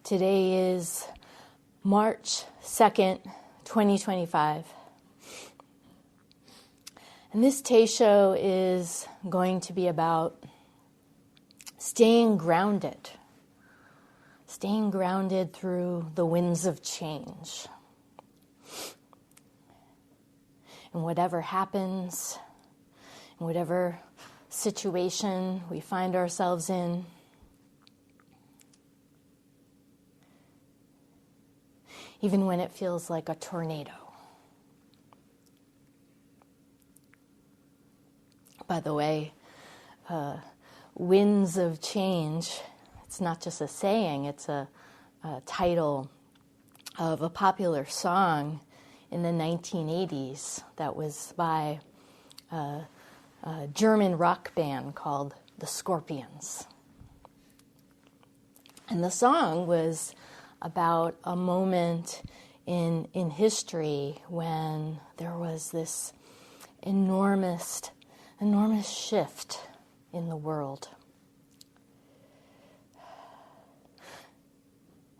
Today is March 2nd, 2025. And this Teisho is going to be about staying grounded through the winds of change. And whatever happens, in whatever situation we find ourselves in, even when it feels like a tornado. By the way, winds of change, it's not just a saying, it's a title of a popular song in the 1980s that was by a German rock band called the Scorpions. And the song was about a moment in history when there was this enormous shift in the world.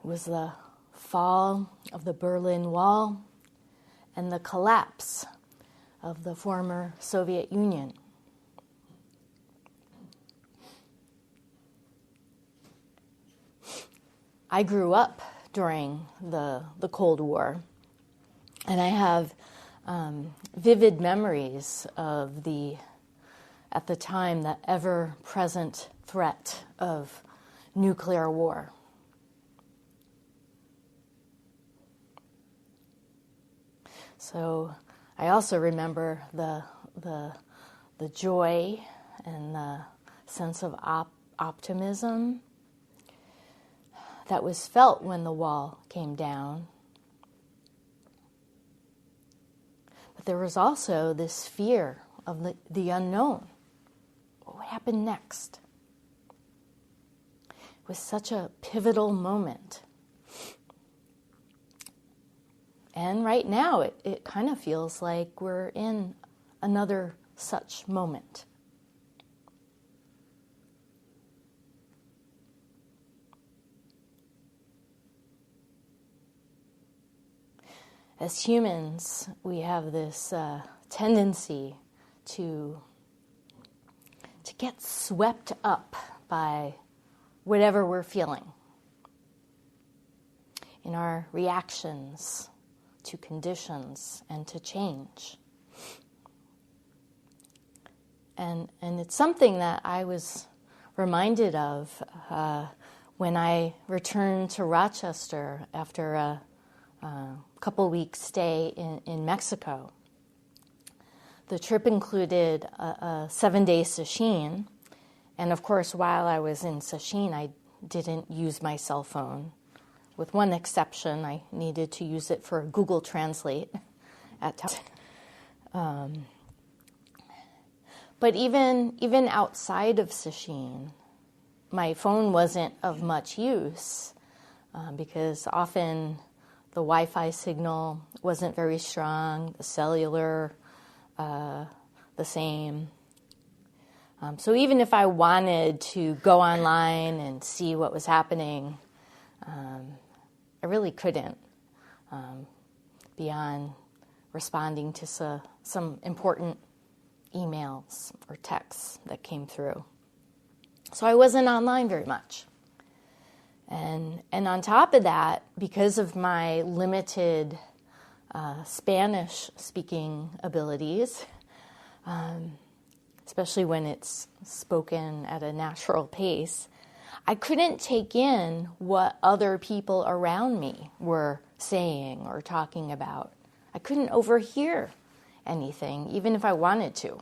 It was the fall of the Berlin Wall and the collapse of the former Soviet Union. I grew up during the Cold War, and I have vivid memories of at the time, the ever-present threat of nuclear war. So I also remember the joy and the sense of optimism that was felt when the wall came down. But there was also this fear of the unknown. What would happen next? It was such a pivotal moment. And right now, it kind of feels like we're in another such moment. As humans, we have this tendency to get swept up by whatever we're feeling in our reactions to conditions and to change. And it's something that I was reminded of when I returned to Rochester after a couple weeks stay in Mexico. The trip included a 7-day sesshin, and of course, while I was in sesshin, I didn't use my cell phone. With one exception, I needed to use it for Google Translate at times. But even outside of sesshin, my phone wasn't of much use because often the Wi-Fi signal wasn't very strong, the cellular the same. So even if I wanted to go online and see what was happening, I really couldn't, beyond responding to some important emails or texts that came through. So I wasn't online very much. And on top of that, because of my limited Spanish-speaking abilities, especially when it's spoken at a natural pace, I couldn't take in what other people around me were saying or talking about. I couldn't overhear anything, even if I wanted to.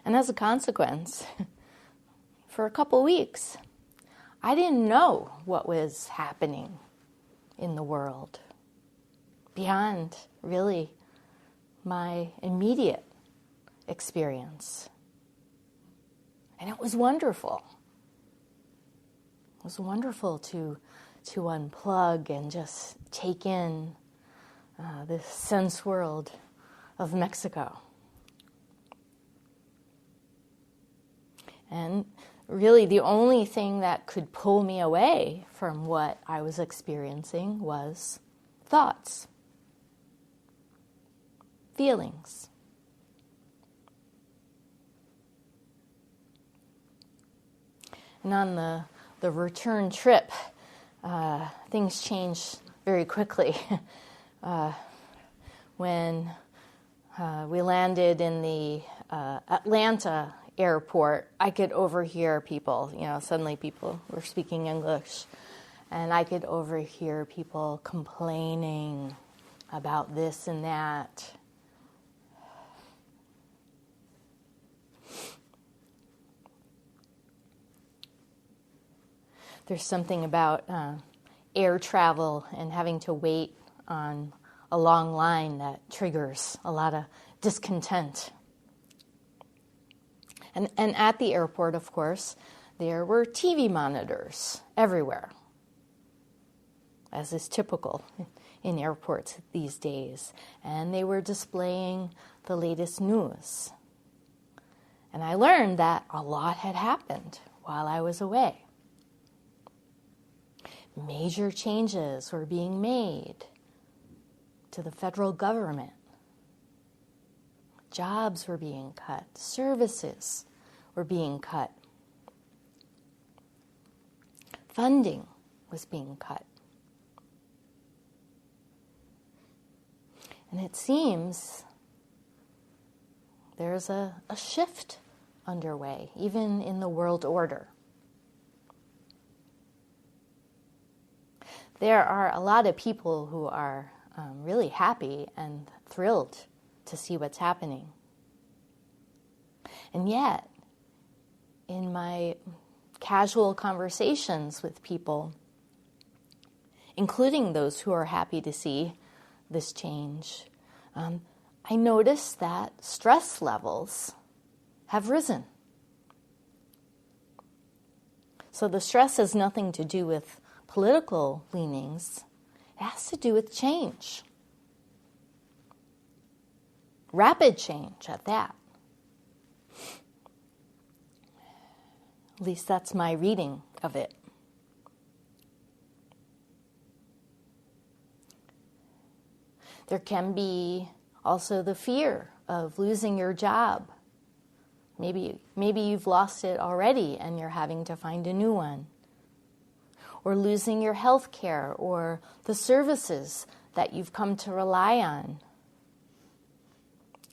And as a consequence, for a couple weeks, I didn't know what was happening in the world beyond really my immediate experience. And it was wonderful. It was wonderful to unplug and just take in this sense world of Mexico. And really the only thing that could pull me away from what I was experiencing was thoughts, feelings. And on the return trip, things changed very quickly. When we landed in the Atlanta airport, I could overhear people, suddenly people were speaking English, and I could overhear people complaining about this and that. There's something about air travel and having to wait on a long line that triggers a lot of discontent. And at the airport, of course, there were TV monitors everywhere, as is typical in airports these days. And they were displaying the latest news. And I learned that a lot had happened while I was away. Major changes were being made to the federal government. Jobs were being cut. Services were being cut. Funding was being cut. And it seems there's a shift underway, even in the world order. There are a lot of people who are really happy and thrilled to see what's happening. And yet, in my casual conversations with people, including those who are happy to see this change, I notice that stress levels have risen. So the stress has nothing to do with political leanings. It has to do with change. Rapid change at that. At least that's my reading of it. There can be also the fear of losing your job. Maybe you've lost it already and you're having to find a new one. Or losing your health care or the services that you've come to rely on.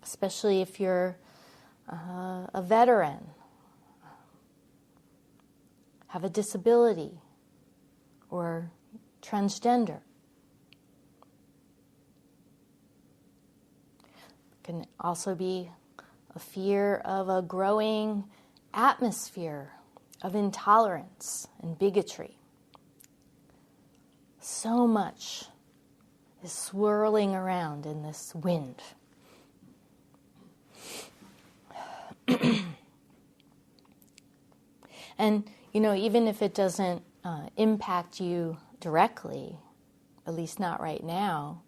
Especially if you're a veteran, have a disability, or transgender. It can also be a fear of a growing atmosphere of intolerance and bigotry. So much is swirling around in this wind. And, even if it doesn't impact you directly, at least not right now,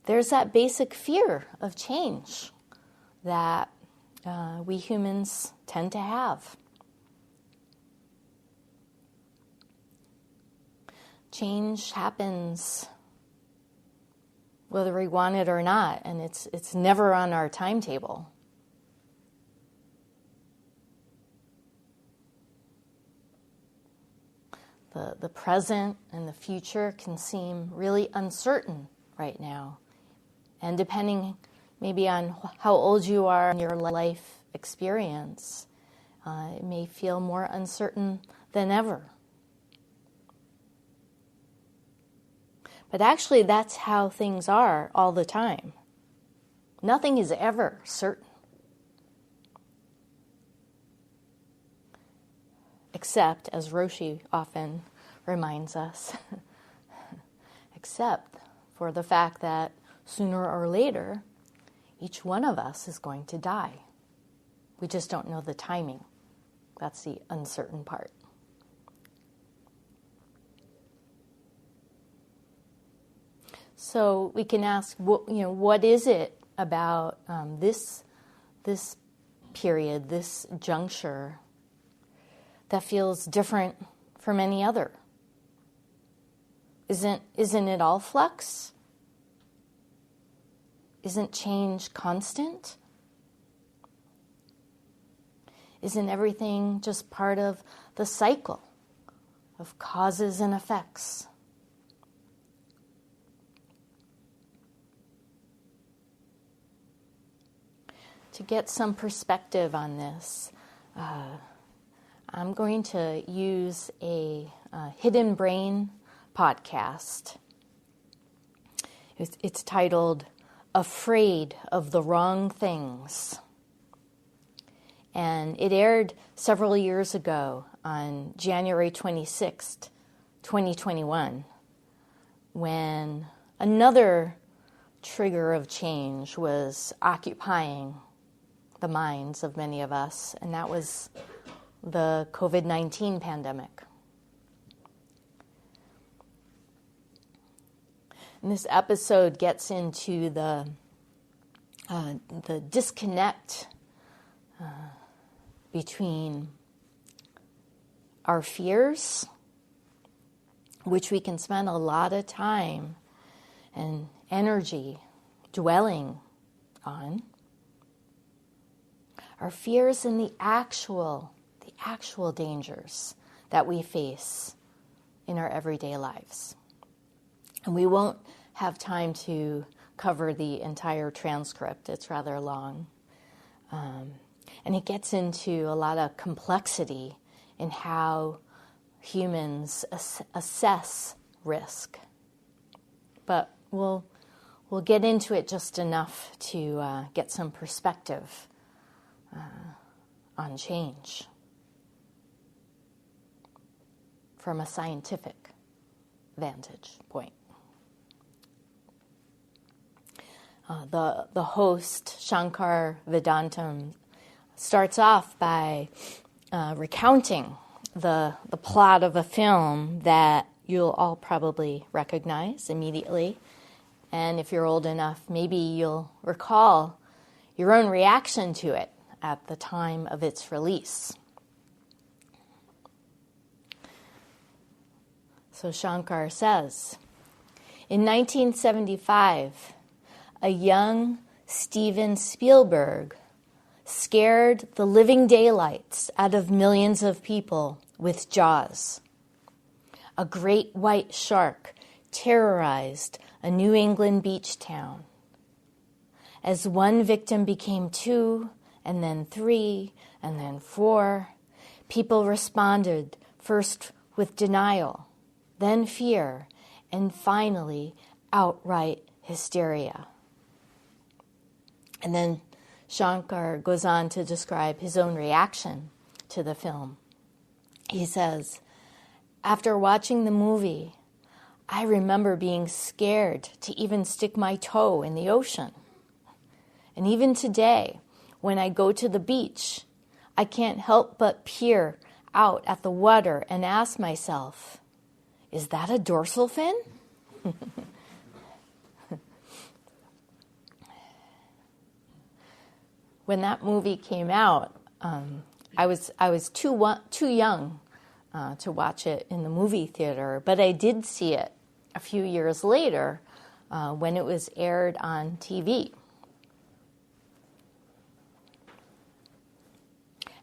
there's that basic fear of change that we humans tend to have. Change happens whether we want it or not, and it's never on our timetable. The present and the future can seem really uncertain right now. And depending maybe on how old you are in your life experience, it may feel more uncertain than ever. But actually, that's how things are all the time. Nothing is ever certain. Except, as Roshi often reminds us, except for the fact that sooner or later, each one of us is going to die. We just don't know the timing. That's the uncertain part. So we can ask, what is it about this period, this juncture, that feels different from any other? Isn't it all flux? Isn't change constant? Isn't everything just part of the cycle of causes and effects? To get some perspective on this, I'm going to use a Hidden Brain podcast. It's titled Afraid of the Wrong Things. And it aired several years ago on January 26th, 2021, when another trigger of change was occupying the minds of many of us, and that was the COVID-19 pandemic. And this episode gets into the disconnect between our fears, which we can spend a lot of time and energy dwelling on, our fears and the actual dangers that we face in our everyday lives. And we won't have time to cover the entire transcript. It's rather long. And it gets into a lot of complexity in how humans assess risk. But we'll get into it just enough to get some perspective on change from a scientific vantage point. The host, Shankar Vedantam, starts off by recounting the plot of a film that you'll all probably recognize immediately. And if you're old enough, maybe you'll recall your own reaction to it at the time of its release. So Shankar says, in 1975, a young Steven Spielberg scared the living daylights out of millions of people with Jaws. A great white shark terrorized a New England beach town. As one victim became 2, and then 3, and then 4, people responded first with denial, then fear, and finally outright hysteria. And then Shankar goes on to describe his own reaction to the film. He says, after watching the movie, I remember being scared to even stick my toe in the ocean. And even today, when I go to the beach, I can't help but peer out at the water and ask myself, is that a dorsal fin? When that movie came out, I was too young to watch it in the movie theater, but I did see it a few years later when it was aired on TV.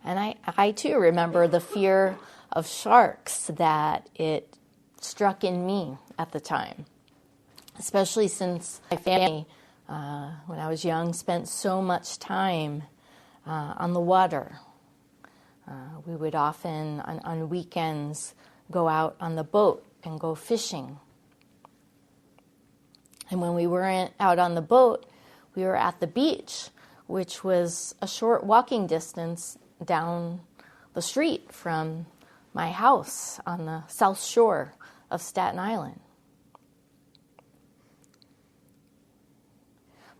And I too remember the fear of sharks that it struck in me at the time, especially since my family, when I was young, spent so much time on the water. We would often, on weekends, go out on the boat and go fishing. And when we weren't out on the boat, we were at the beach, which was a short walking distance down the street from my house on the south shore of Staten Island.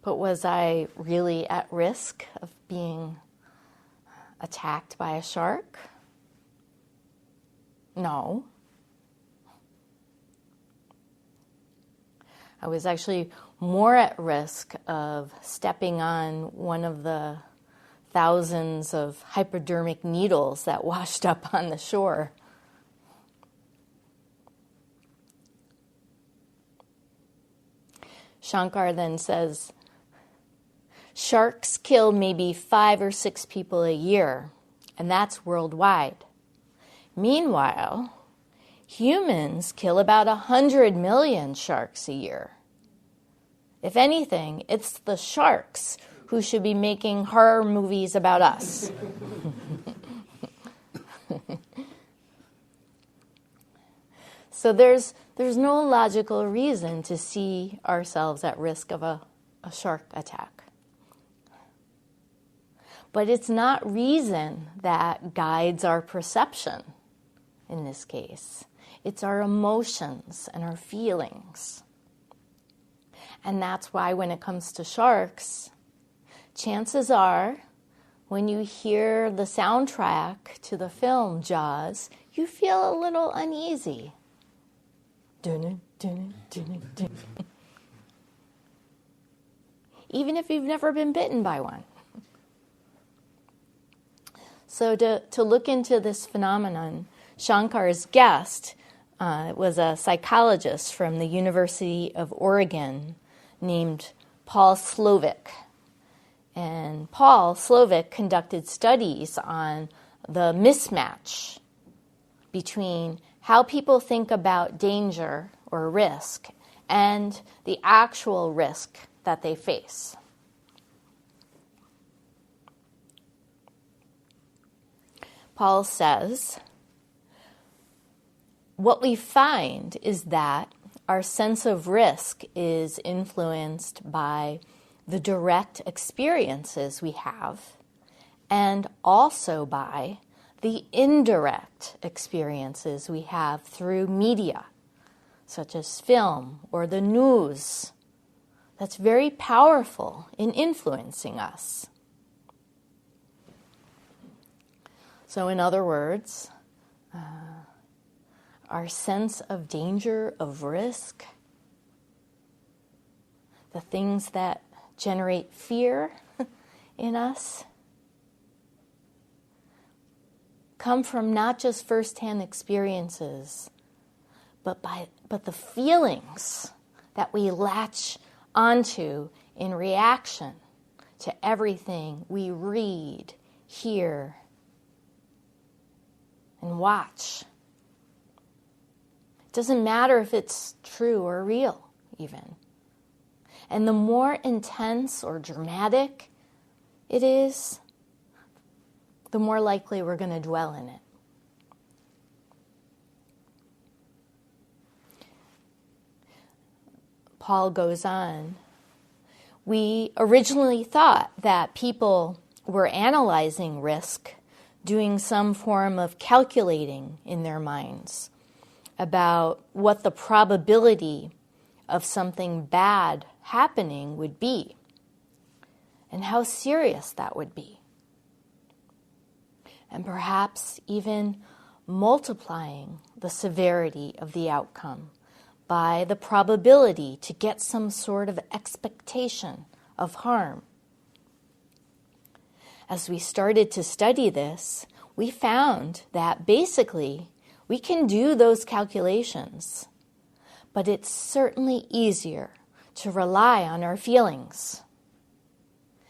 But was I really at risk of being attacked by a shark? No. I was actually more at risk of stepping on one of the thousands of hypodermic needles that washed up on the shore. Shankar then says, sharks kill maybe 5 or 6 people a year, and that's worldwide. Meanwhile, humans kill about 100 million sharks a year. If anything, it's the sharks who should be making horror movies about us. So there's no logical reason to see ourselves at risk of a shark attack. But it's not reason that guides our perception in this case. It's our emotions and our feelings. And that's why when it comes to sharks, chances are when you hear the soundtrack to the film Jaws, you feel a little uneasy. Dun, dun, dun, dun. Even if you've never been bitten by one. So to look into this phenomenon, Shankar's guest was a psychologist from the University of Oregon named Paul Slovic. And Paul Slovic conducted studies on the mismatch between how people think about danger or risk and the actual risk that they face. Paul says, what we find is that our sense of risk is influenced by the direct experiences we have and also by the indirect experiences we have through media, such as film or the news. That's very powerful in influencing us. So in other words, our sense of danger, of risk, the things that generate fear in us, come from not just firsthand experiences, but the feelings that we latch onto in reaction to everything we read, hear, and watch. It doesn't matter if it's true or real, even. And the more intense or dramatic it is, the more likely we're going to dwell in it. Paul goes on, we originally thought that people were analyzing risk, doing some form of calculating in their minds about what the probability of something bad happening would be and how serious that would be. And perhaps even multiplying the severity of the outcome by the probability to get some sort of expectation of harm. As we started to study this, we found that basically we can do those calculations, but it's certainly easier to rely on our feelings.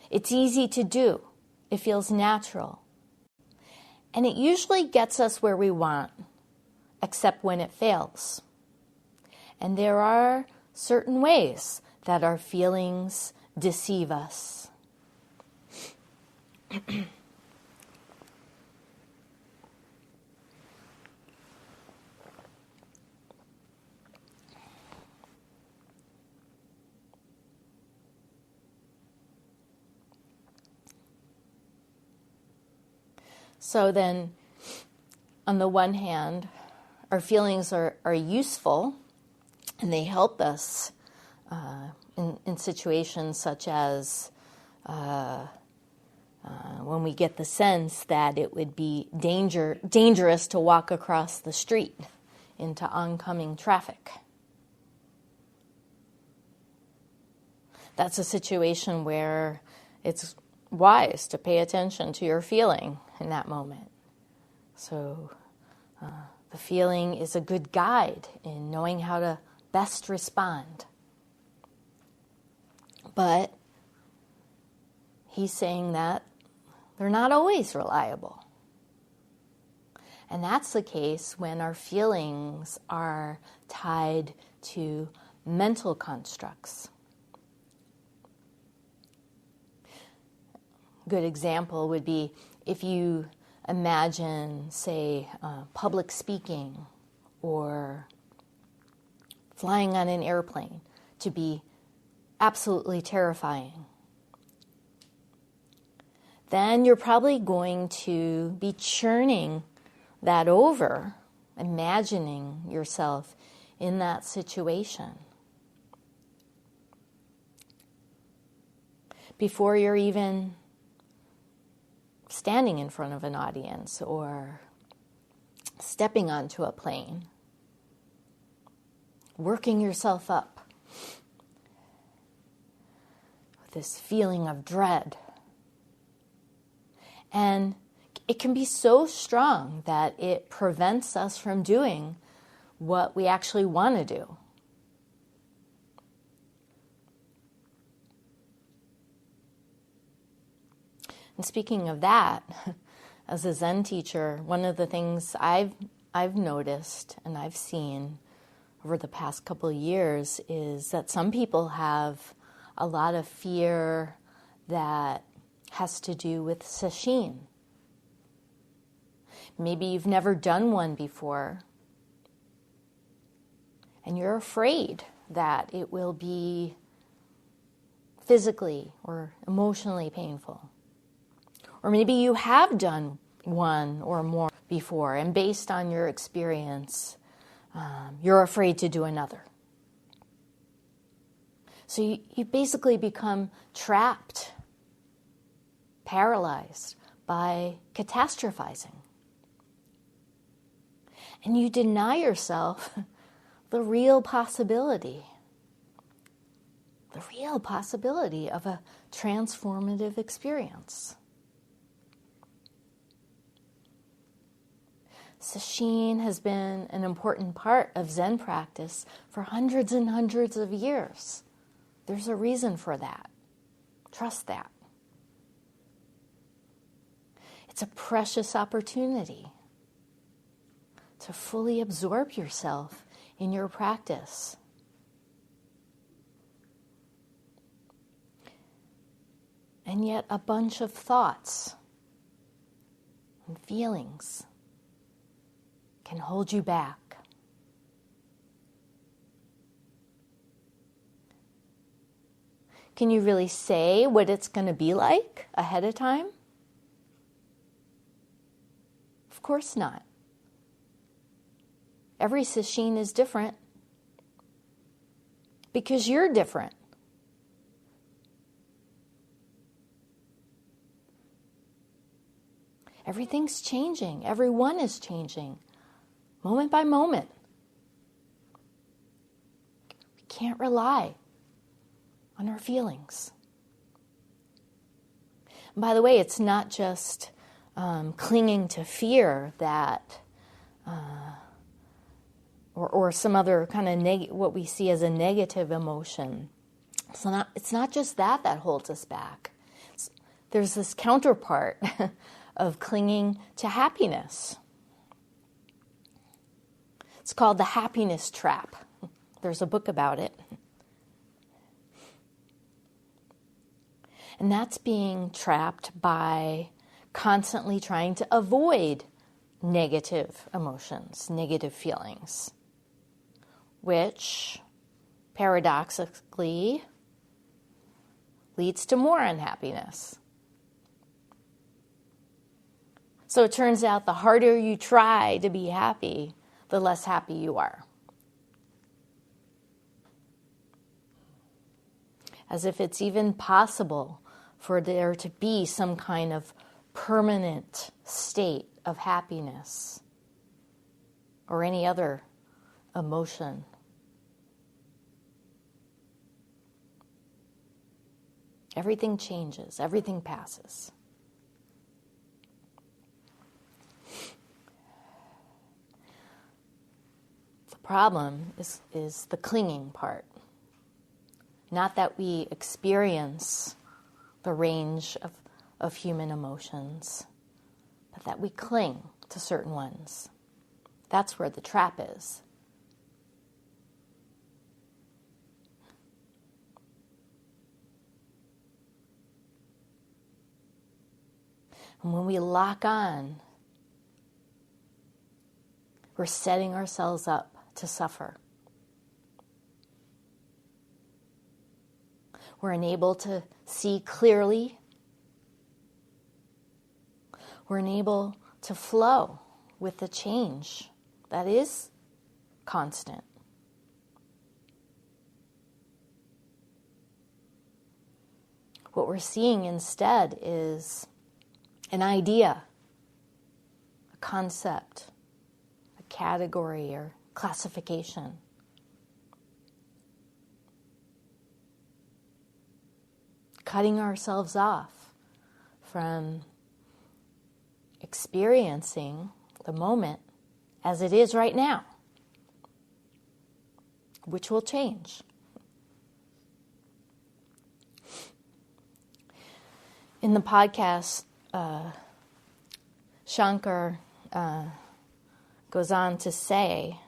It's easy to do. It feels natural. And it usually gets us where we want, except when it fails. And there are certain ways that our feelings deceive us. So then, on the one hand, our feelings are useful, and they help us in situations such as when we get the sense that it would be dangerous to walk across the street into oncoming traffic. That's a situation where it's wise to pay attention to your feeling in that moment. So the feeling is a good guide in knowing how to best respond. But he's saying that they're not always reliable. And that's the case when our feelings are tied to mental constructs. A good example would be if you imagine, say, public speaking or flying on an airplane to be absolutely terrifying. Then you're probably going to be churning that over, imagining yourself in that situation. Before you're even standing in front of an audience or stepping onto a plane, working yourself up with this feeling of dread. And it can be so strong that it prevents us from doing what we actually want to do. And speaking of that, as a Zen teacher, one of the things I've noticed and I've seen over the past couple of years is that some people have a lot of fear that has to do with sesshin. Maybe you've never done one before, and you're afraid that it will be physically or emotionally painful. Or maybe you have done one or more before, and based on your experience, you're afraid to do another. So you basically become trapped, paralyzed by catastrophizing. And you deny yourself the real possibility of a transformative experience. Sesshin has been an important part of Zen practice for hundreds and hundreds of years. There's a reason for that. Trust that. It's a precious opportunity to fully absorb yourself in your practice. And yet a bunch of thoughts and feelings can hold you back. Can you really say what it's going to be like ahead of time? Of course not. Every sesshin is different because you're different. Everything's changing. Everyone is changing, moment by moment. We can't rely on our feelings. And by the way, it's not just clinging to fear that, or some other kind of what we see as a negative emotion. So it's not just that holds us back. There's this counterpart of clinging to happiness. It's called the happiness trap. There's a book about it. And that's being trapped by constantly trying to avoid negative emotions, negative feelings, which paradoxically leads to more unhappiness. So it turns out the harder you try to be happy, the less happy you are. As if it's even possible for there to be some kind of permanent state of happiness or any other emotion. Everything changes. Everything passes. The problem is the clinging part. Not that we experience the range of human emotions, but that we cling to certain ones. That's where the trap is. And when we lock on, we're setting ourselves up to suffer. We're unable to see clearly. We're unable to flow with the change that is constant. What we're seeing instead is an idea, a concept, a category or classification. Cutting ourselves off from experiencing the moment as it is right now, which will change. In the podcast, Shankar goes on to say,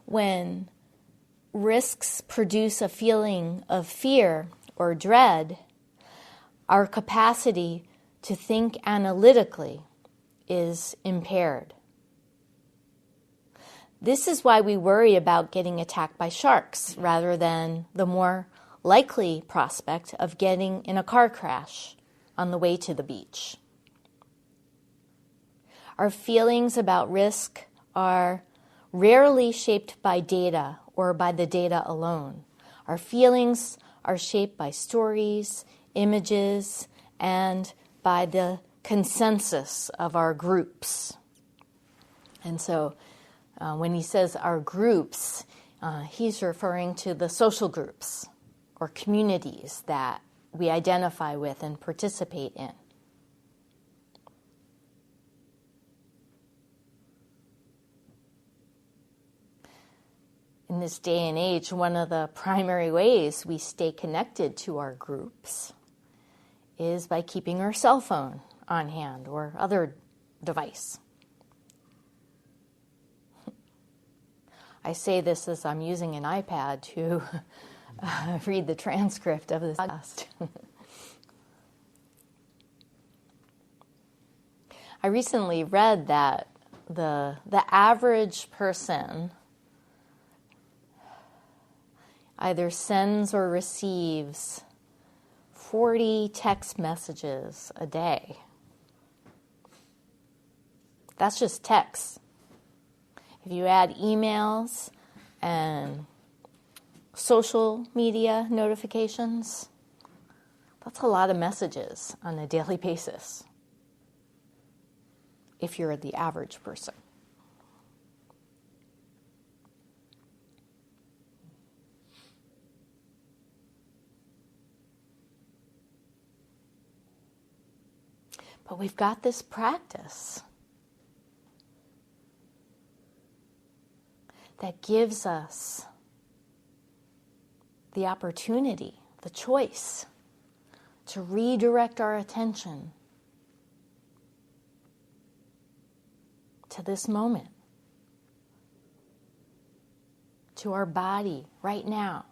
when risks produce a feeling of fear or dread, our capacity to think analytically is impaired. This is why we worry about getting attacked by sharks rather than the more likely prospect of getting in a car crash on the way to the beach. Our feelings about risk are rarely shaped by data or by the data alone. Our feelings are shaped by stories, images, and by the consensus of our groups. And so when he says our groups, he's referring to the social groups or communities that we identify with and participate in. In this day and age, one of the primary ways we stay connected to our groups is by keeping our cell phone on hand or other device. I say this as I'm using an iPad to read the transcript of this podcast. I recently read that the average person either sends or receives 40 text messages a day. That's just text. If you add emails and social media notifications, that's a lot of messages on a daily basis, if you're the average person. But we've got this practice that gives us the opportunity, the choice, to redirect our attention to this moment, to our body right now.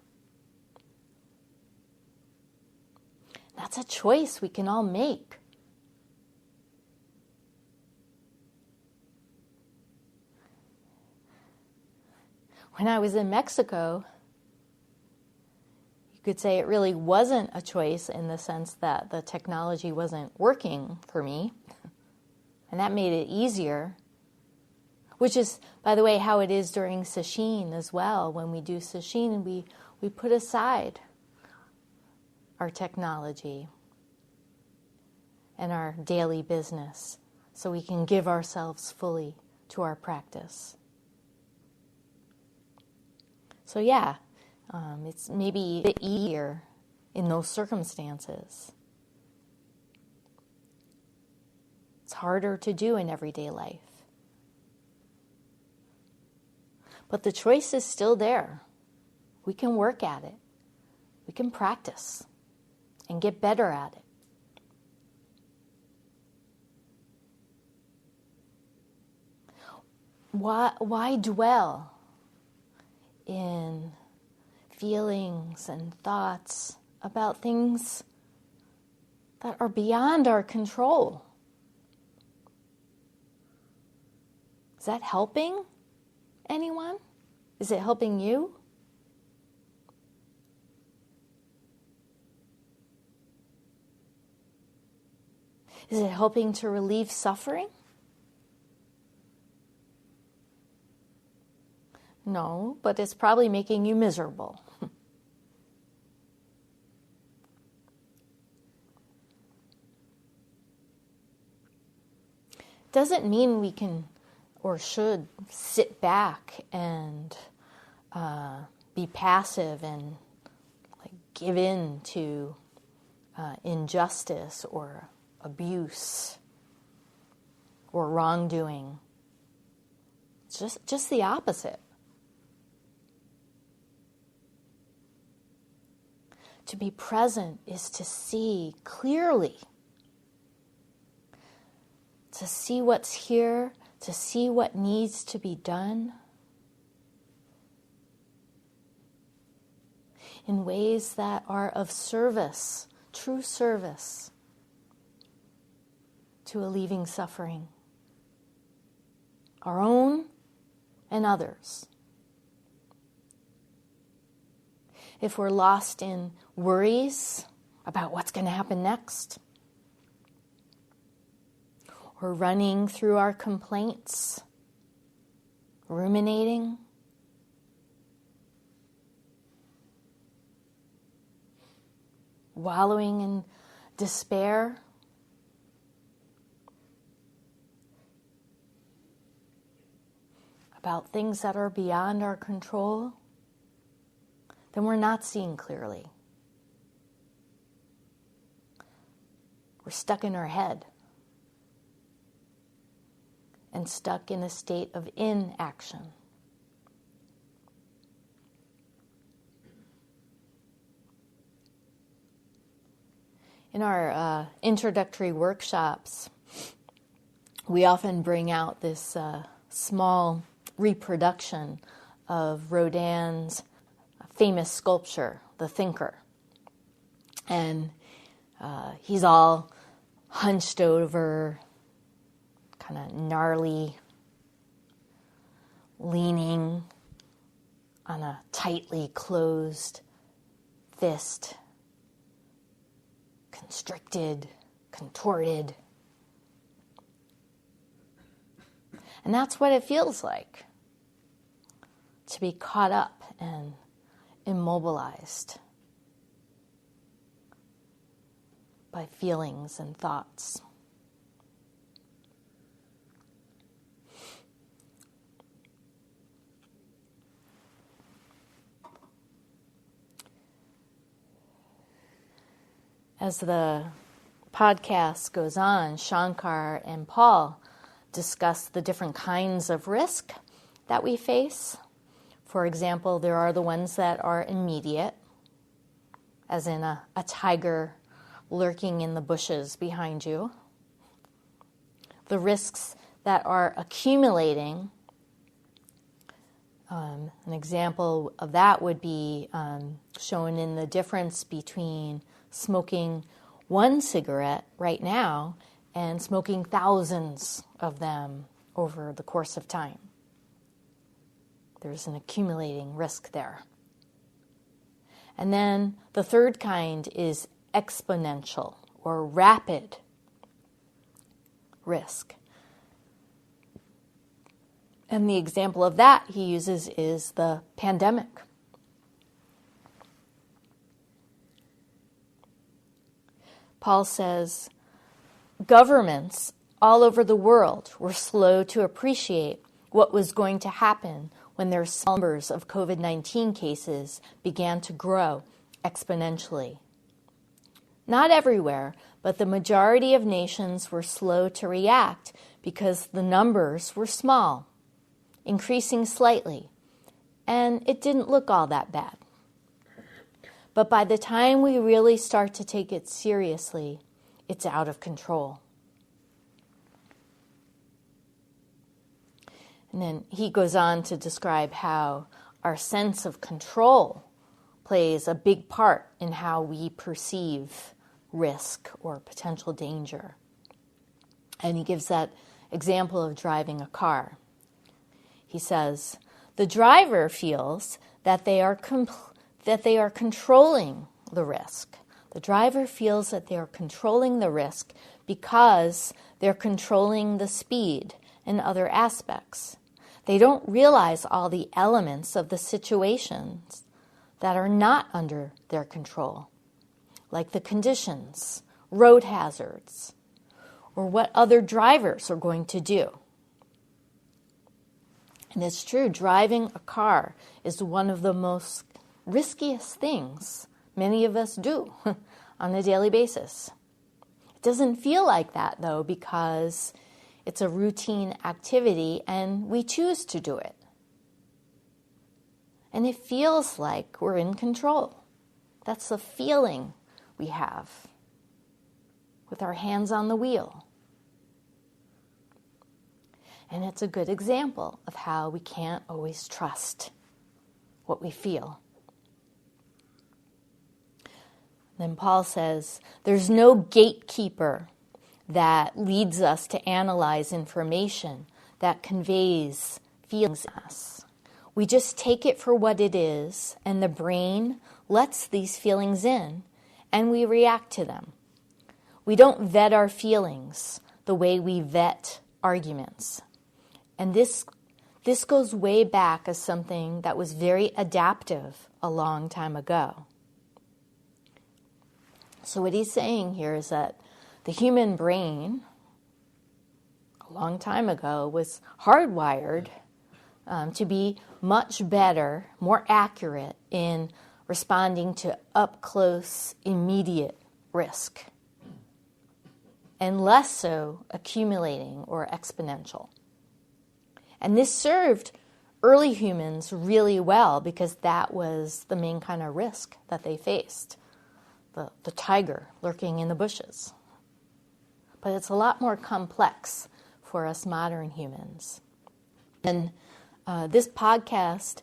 That's a choice we can all make. When I was in Mexico, you could say it really wasn't a choice in the sense that the technology wasn't working for me. And that made it easier, which is, by the way, how it is during sesshin as well. When we do sesshin, we put aside our technology and our daily business so we can give ourselves fully to our practice. So yeah, It's maybe a bit easier in those circumstances. It's harder to do in everyday life. But the choice is still there. We can work at it. We can practice and get better at it. Why dwell in feelings and thoughts about things that are beyond our control? Is that helping anyone? Is it helping you? Is it helping to relieve suffering? No, but it's probably making you miserable. Doesn't mean we can or should sit back and be passive and give in to injustice or abuse or wrongdoing. It's just the opposite. To be present is to see clearly, to see what's here, to see what needs to be done in ways that are of service, true service to alleviating suffering, our own and others. If we're lost in worries about what's going to happen next, or running through our complaints, ruminating, wallowing in despair, about things that are beyond our control, then we're not seeing clearly. We're stuck in our head and stuck in a state of inaction. In our introductory workshops, we often bring out this small reproduction of Rodin's famous sculpture, The Thinker. And he's all hunched over, kind of gnarly, leaning on a tightly closed fist, constricted, contorted. And that's what it feels like to be caught up and immobilized by feelings and thoughts. As the podcast goes on, Shankar and Paul discuss the different kinds of risk that we face. For example, there are the ones that are immediate, as in a tiger lurking in the bushes behind you. The risks that are accumulating, an example of that would be shown in the difference between smoking one cigarette right now and smoking thousands of them over the course of time. There's an accumulating risk there. And then the third kind is exponential or rapid risk. And the example of that he uses is the pandemic. Paul says, governments all over the world were slow to appreciate what was going to happen when their numbers of COVID-19 cases began to grow exponentially. Not everywhere, but the majority of nations were slow to react because the numbers were small, increasing slightly, and it didn't look all that bad. But by the time we really start to take it seriously, it's out of control. And then he goes on to describe how our sense of control plays a big part in how we perceive risk or potential danger. And he gives that example of driving a car. He says, the driver feels that they are controlling the risk. The driver feels that they are controlling the risk because they're controlling the speed and other aspects. They don't realize all the elements of the situations that are not under their control, like the conditions, road hazards, or what other drivers are going to do. And it's true, driving a car is one of the most riskiest things many of us do on a daily basis. It doesn't feel like that, though, because it's a routine activity and we choose to do it. And it feels like we're in control. That's the feeling we have with our hands on the wheel. And it's a good example of how we can't always trust what we feel. Then Paul says, there's no gatekeeper that leads us to analyze information that conveys feelings in us. We just take it for what it is, and the brain lets these feelings in, and we react to them. We don't vet our feelings the way we vet arguments. And this goes way back as something that was very adaptive a long time ago. So what he's saying here is that the human brain, a long time ago, was hardwired to be much better, more accurate in responding to up-close, immediate risk, and less so accumulating or exponential. And this served early humans really well because that was the main kind of risk that they faced, the tiger lurking in the bushes. But it's a lot more complex for us modern humans. And this podcast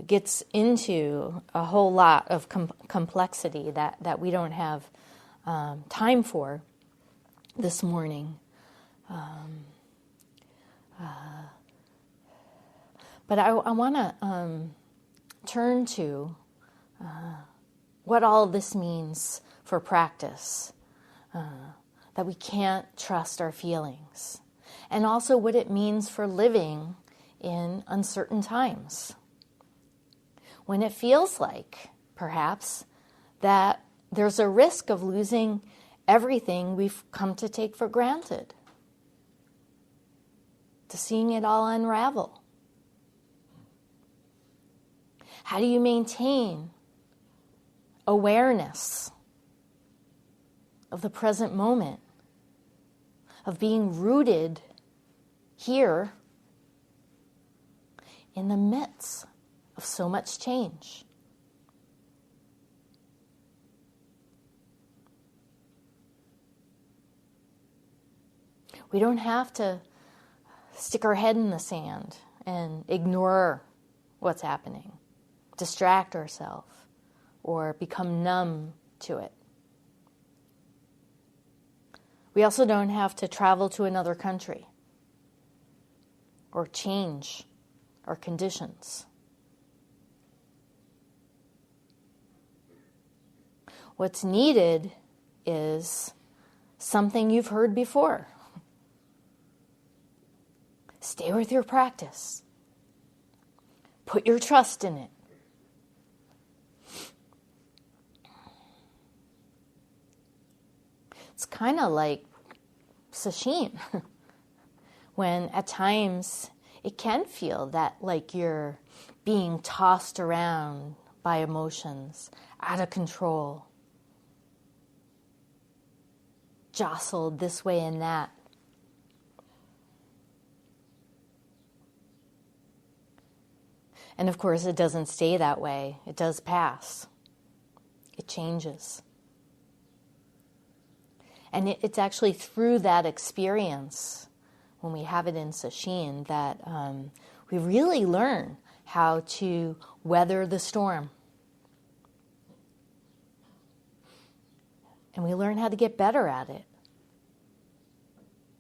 gets into a whole lot of complexity that we don't have time for this morning. But I want to turn to what all of this means for practice, that we can't trust our feelings, and also what it means for living in uncertain times. When it feels like, perhaps, that there's a risk of losing everything we've come to take for granted, to seeing it all unravel. How do you maintain awareness of the present moment, of being rooted here in the midst of so much change? We don't have to stick our head in the sand and ignore what's happening, distract ourselves, or become numb to it. We also don't have to travel to another country or change our conditions. What's needed is something you've heard before. Stay with your practice. Put your trust in it. It's kind of like sesshin, when at times it can feel that like you're being tossed around by emotions, out of control, jostled this way and that. And of course, it doesn't stay that way. It does pass. It changes. And it's actually through that experience, when we have it in Sesshin, that we really learn how to weather the storm. And we learn how to get better at it.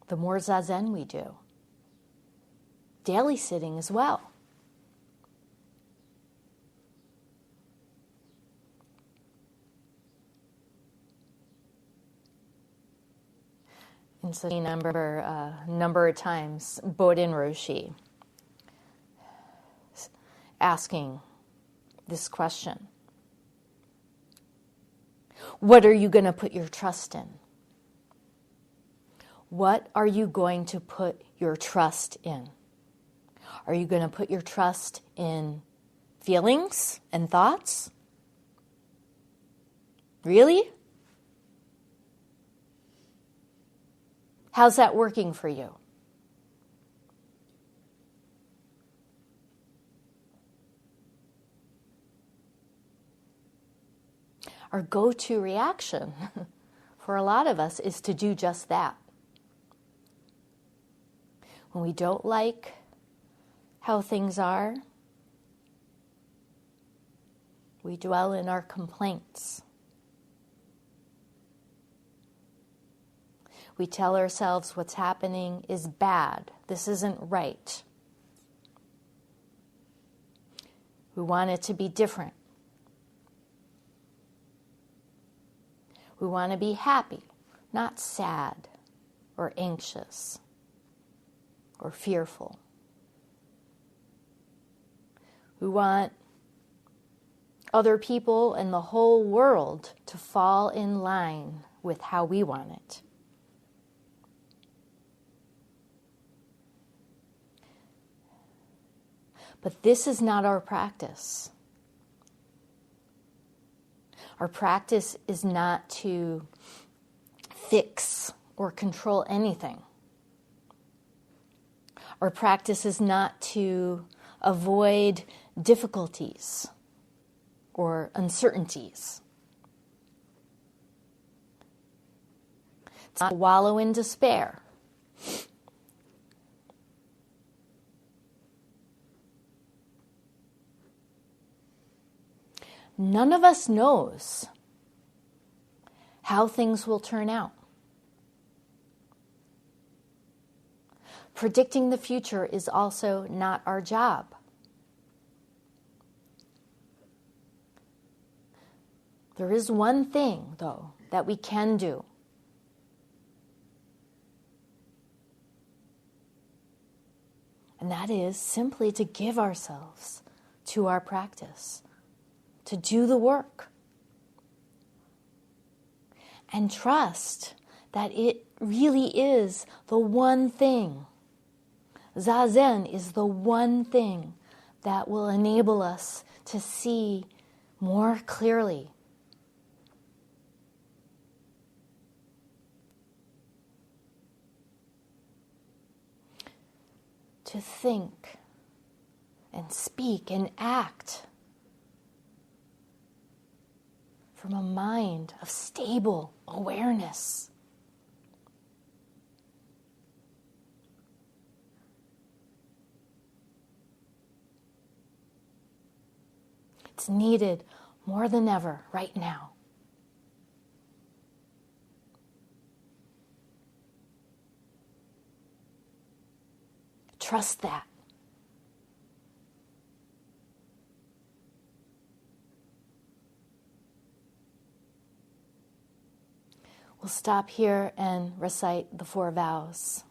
The more Zazen we do. Daily sitting as well. And so a number of times, Bodhin Roshi asking this question. What are you going to put your trust in? What are you going to put your trust in? Are you going to put your trust in feelings and thoughts? Really? How's that working for you? Our go-to reaction for a lot of us is to do just that. When we don't like how things are, we dwell in our complaints. We tell ourselves what's happening is bad. This isn't right. We want it to be different. We want to be happy, not sad or anxious or fearful. We want other people and the whole world to fall in line with how we want it. But this is not our practice. Our practice is not to fix or control anything. Our practice is not to avoid difficulties or uncertainties. It's not to wallow in despair. None of us knows how things will turn out. Predicting the future is also not our job. There is one thing, though, that we can do. And that is simply to give ourselves to our practice. To do the work. And trust that it really is the one thing. Zazen is the one thing that will enable us to see more clearly. To think and speak and act from a mind of stable awareness. It's needed more than ever right now. Trust that. We'll stop here and recite the 4 vows.